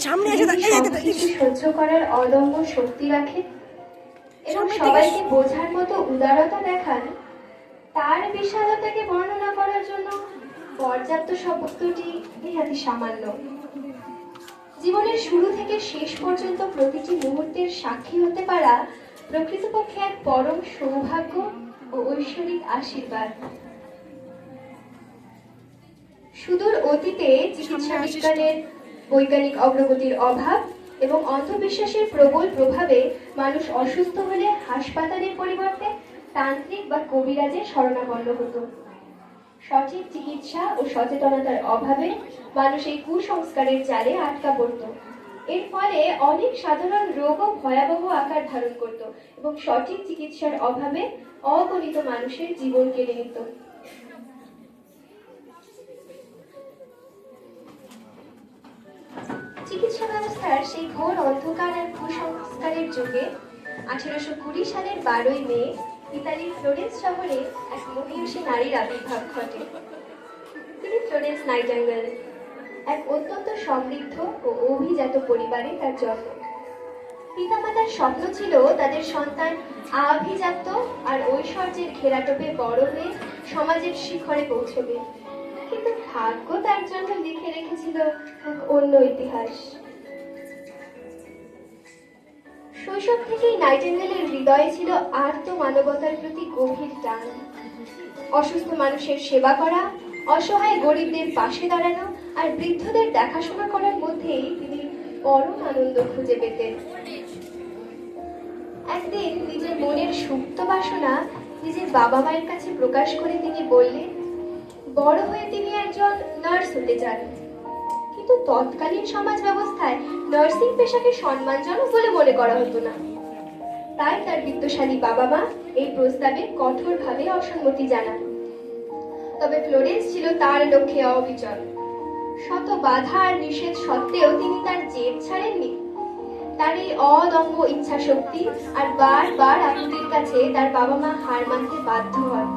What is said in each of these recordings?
সবকিছু সহ্য করার অদম্য শক্তি রাখে এবং সবাইকে বোঝার মতো উদারতা দেখান, তার বিশালতাকে বর্ণনা করার জন্য পর্যাপ্ত শব্দটি নেহাতি সামান্য। জীবনের শুরু থেকে শেষ পর্যন্ত প্রতিটি মুহূর্তের সাক্ষী হতে পারা প্রকৃতপক্ষে এক পরম সৌভাগ্য ও ঐশ্বরিক আশীর্বাদ। সুদূর অতীতে চিকিৎসা বিজ্ঞানের বৈজ্ঞানিক অগ্রগতির অভাব এবং অন্ধবিশ্বাসের প্রবল প্রভাবে মানুষ অসুস্থ হলে হাসপাতালের পরিবর্তে তান্ত্রিক বা কবিরাজের শরণাপন্ন হতো। সঠিক চিকিৎসা ও সচেতনতার অভাবে মানুষ এই কুসংস্কারের জালে আটকা পড়ত। এর ফলে অনেক সাধারণ রোগও ভয়াবহ আকার ধারণ করত এবং সঠিক চিকিৎসার অভাবে অগণিত মানুষের জীবন কেড়ে নিত। চিকিৎসা ব্যবস্থার সেই ঘোর অন্ধকার আর কুসংস্কারের যুগে 1820 সালের 12ই মে ইতালির ফ্লোরেন্স শহরে এক মহিয়সী নারীর আবির্ভাব ঘটে। তিনি ফ্লোরেন্স নাইটিঙ্গেল। এক অত্যন্ত সমৃদ্ধ ও অভিজাত পরিবারে তার জন্ম। পিতামাতার স্বপ্ন ছিল তাদের সন্তান আভিজাত্য আর ঐশ্বর্যের ঘেরাটোপে বড় হয়ে সমাজের শিখরে পৌঁছবে, কিন্তু ভাগ্য তার জন্য লিখে রেখেছিল এক অন্য ইতিহাস। শৈশব থেকেই নাইটিঙ্গেলের হৃদয়ে ছিল আর্ত মানবতার প্রতি গভীর টান। অসুস্থ মানুষের সেবা করা, অসহায় গরিবদের পাশে দাঁড়ানো আর বৃদ্ধদের দেখাশোনা করার মধ্যেই তিনি পরম আনন্দ খুঁজে পেতেন। একদিন নিজের মনের সুপ্ত বাসনা নিজের বাবা মায়ের কাছে প্রকাশ করে তিনি বললেন, বড় হয়ে তিনি একজন নার্স হতে চান। কিন্তু তৎকালীন সমাজ ব্যবস্থায় নার্সিং পেশাকে সম্মানজনক বলে মনে করা হতো না। তাই তার বিত্তশালী বাবা মা এই প্রস্তাবে কঠোরভাবে অসম্মতি জানান। তবে ফ্লোরেন্স ছিল তার লক্ষ্যে অবিচল। শত বাধা আর নিষেধ সত্ত্বেও তিনি তার জেদ ছাড়েননি। তার এই অদম্য ইচ্ছা শক্তি আর বারবার আকুতির কাছে তার বাবা মা হার মানতে বাধ্য হন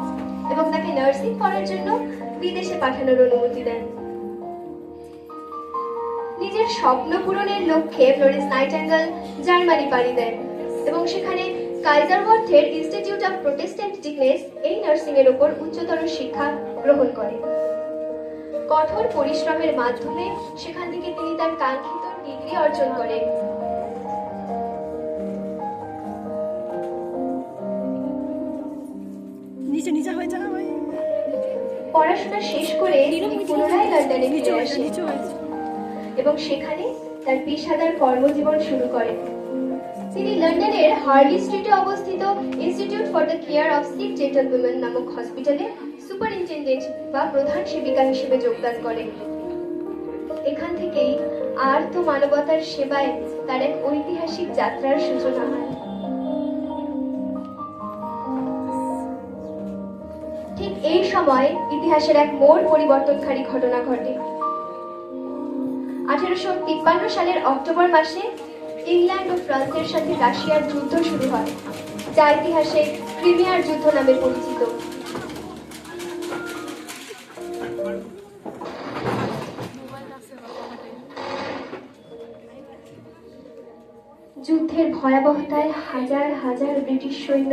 এবং তাকে নার্সিং করার জন্য বিদেশে পাঠানোর অনুমতি দেন। নিজের স্বপ্ন পূরণের লক্ষ্যে ফ্লোরেন্স নাইটিঙ্গেল জার্মানি পাড়ি দেন এবং সেখানে কাইজারওয়ার্থের ইনস্টিটিউট অফ প্রোটেস্ট্যান্ট ডিকনেস এই নার্সিং এর উপর উচ্চতর শিক্ষা গ্রহণ করেন। কঠোর পরিশ্রমের মাধ্যমে সেখান থেকে তিনি তার কাঙ্ক্ষিত ডিগ্রি অর্জন করেন। পড়াশোনা শেষ করে তিনি পুনরায় লন্ডনে ফিরে আসেন এবং সেখানে তার পেশাদার কর্মজীবন শুরু করেন। তিনি লন্ডনের হার্লি স্ট্রিটে অবস্থিত institute for the care of sick gentlewomen নামক হসপিটালে সুপারিনটেন্ডেন্ট বা প্রধান সেবিকা হিসেবে যোগদান করেন। এখান থেকেই আর্ত মানবতার সেবায় তার এক ঐতিহাসিক যাত্রার সূচনা হয়। ঠিক এই সময় ইতিহাসের এক মোড় পরিবর্তনকারী ঘটনা ঘটে। 1853 সালের অক্টোবর মাসে ইংল্যান্ড ও ফ্রান্সের সাথে রাশিয়ার যুদ্ধ শুরু হয়, যা ইতিহাসে ক্রিমিয়ার যুদ্ধ নামে পরিচিত। যুদ্ধের ভয়াবহতায় হাজার হাজার ব্রিটিশ সৈন্য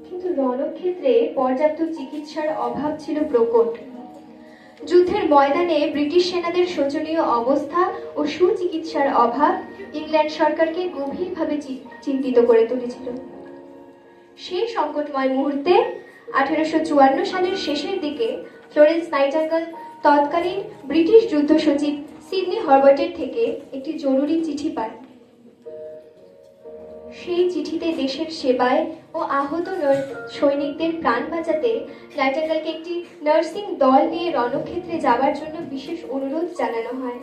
কিন্তু রণক্ষেত্রে পর্যাপ্ত চিকিৎসার অভাব ছিল প্রকট। যুদ্ধের ময়দানে ব্রিটিশ সেনাদের শোচনীয় অবস্থা ও সুচিকিৎসার অভাব ইংল্যান্ড সরকারকে গভীরভাবে চিন্তিত করে তুলেছিল। সেই সংকটময় মুহূর্তে 1854 সালের শেষের দিকে ফ্লোরেন্স নাইটিঙ্গেল তৎকালীন ব্রিটিশ যুদ্ধ সচিব সিডনি হার্বার্টের থেকে একটি জরুরি চিঠি পান। সেই চিঠিতে দেশের সেবায় ও আহত সৈনিকদের প্রাণ বাঁচাতে নাইটিঙ্গেলকে একটি নার্সিং দল নিয়ে রণক্ষেত্রে যাওয়ার জন্য বিশেষ অনুরোধ জানানো হয়।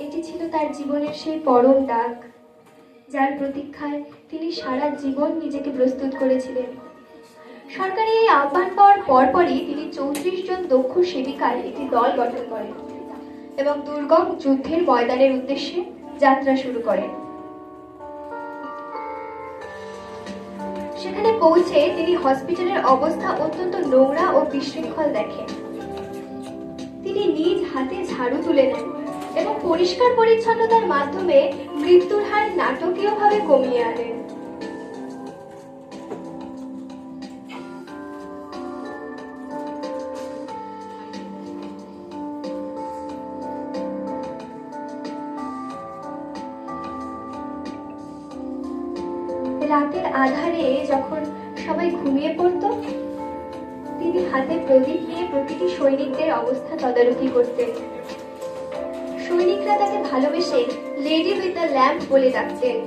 এটি ছিল তার জীবনের সেই পরম ডাক, যার প্রতীক্ষায় তিনি সারা জীবন নিজেকে প্রস্তুত করেছিলেন। সরকারি এই আহ্বান পাওয়ার পরপরই তিনি 34 জন দক্ষ সেবিকার একটি দল গঠন করেন এবং দুর্গম যুদ্ধের ময়দানের উদ্দেশ্যে যাত্রা শুরু করেন। সেখানে পৌঁছে তিনি হসপিটালের অবস্থা অত্যন্ত নোংরা ও বিশৃঙ্খল দেখেন। তিনি তিনি নিজ হাতে ঝাড়ু তুলে নেন এবং পরিষ্কার পরিচ্ছন্নতার মাধ্যমে মৃত্যুর হার নাটকীয়ভাবে কমিয়ে আনেন। রাতের আধারে যখন সবাই ঘুমিয়ে পড়ত, তিনি হাতে প্রদীপ নিয়ে প্রতিটি সৈনিকদের অবস্থা তদারকি করতেন। সৈনিকরা তাকে ভালোবেসে লেডি উইথ দ্য ল্যাম্প বলে ডাকতেন।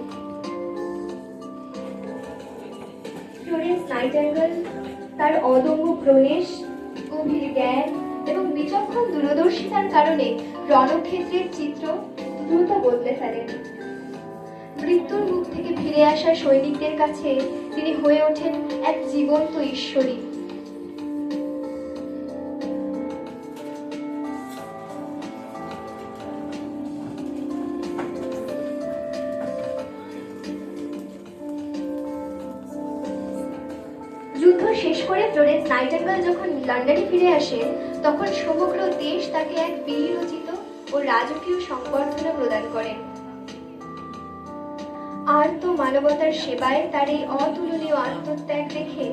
ফ্লোরেন্স নাইটিঙ্গেল তার অদম্য প্রণেশ, গভীর জ্ঞান এবং বিচক্ষণ দূরদর্শিতার কারণে রণক্ষেত্রের চিত্র দ্রুত বদলে ফেলেন। মৃত্যুর মুখ থেকে ফিরে আসা সৈনিকদের কাছে তিনি হয়ে ওঠেন এক জীবন্ত ঈশ্বরী। যুদ্ধ শেষ করে ফ্লোরেন্স নাইটিঙ্গেল যখন লন্ডনে ফিরে আসেন, তখন সমগ্র দেশ তাকে এক বিরচিত ও রাজকীয় সংবর্ধনা প্রদান করেন। আর তো মানবতার সেবায় তার এই অতুলনীয় আত্মত্যাগ দেখে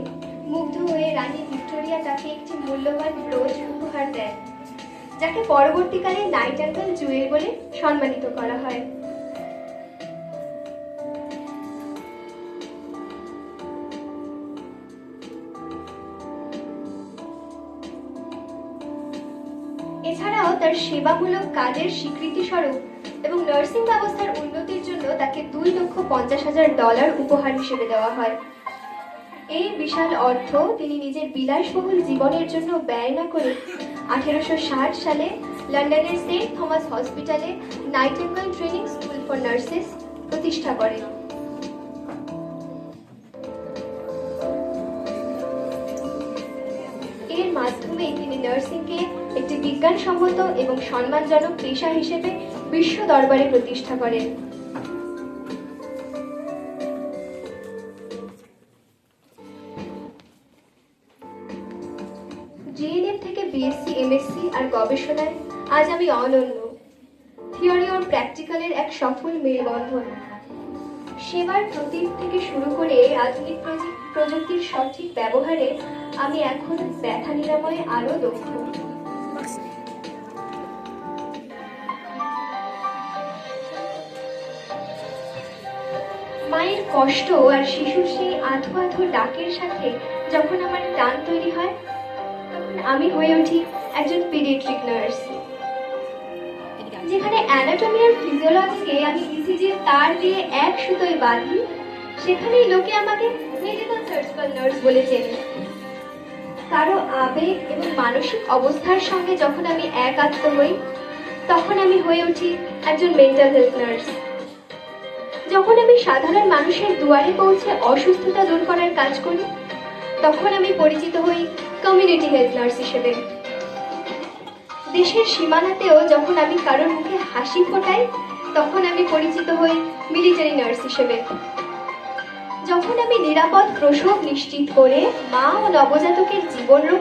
মুগ্ধ হয়ে রানী ভিক্টোরিয়া তাকে একটি মূল্যবান ব্রোচ উপহার দেন, যাকে পরবর্তীকালে নাইটিঙ্গেল জুয়েল বলে সম্মানিত করা হয়। এছাড়াও তার সেবামূলক কাজের স্বীকৃতি স্বরূপ এবং নার্সিং ব্যবস্থার উন্নতির জন্য তাকে $2,50,000 উপহার হিসেবে দেওয়া হয়। এই বিশাল অর্থ তিনি নিজের বিলাসবহুল জীবনের জন্য ব্যয় না করে 1860 সালে লন্ডনের সেন্ট থমাস হসপিটালে nightingale training school for nurses প্রতিষ্ঠা করেন। এর মাধ্যমে তিনি নার্সিংকে একটি বিজ্ঞানসম্মত এবং সম্মানজনক পেশা হিসেবে বিশ্ব দরবারে প্রতিষ্ঠা করেন। জিএনএম থেকে বিএসসি, এমএসসি আর গবেষণায় আজ আমি অনন্য। থিওরি ও প্র্যাকটিক্যালের এক সফল মেলবন্ধন। সেবার প্রতীক থেকে শুরু করে আধুনিক প্রযুক্তির সঠিক ব্যবহারে আমি এখন ব্যথা নিরাময়ে আরো দক্ষ। মায়ের কষ্ট আর শিশুর সেই আধো আধো ডাকের সাথে যখন আমার টান তৈরি হয়, তখন আমি হয়ে উঠি একজন পিডিয়াট্রিক নার্স। যেখানে অ্যানাটমি আর ফিজিওলজিকে আমি ইসিজির তার দিয়ে এক সুতোয় বাঁধি, সেখানেই লোকে আমাকে মেডিকেল সার্জিক্যাল নার্স বলে চেনে। কারো আবেগ এবং মানসিক অবস্থার সঙ্গে যখন আমি একাত্ম হই, তখন আমি হয়ে উঠি একজন মেন্টাল হেলথ নার্স। যখন আমি সাধারণ মানুষের দুয়ারে পৌঁছে অসুস্থতা দূর করার কাজ করি, তখন আমি পরিচিত হই কমিউনিটি হেলথ নার্স হিসেবে। দেশের সীমানাতেও যখন আমি কারোর মুখে হাসি ফোটাই, তখন আমি পরিচিত হই মিলিটারি নার্স হিসেবে। যখন আমি নিরাপদ প্রসব নিশ্চিত করে মা ও নবজাতকের জীবন রক্ষা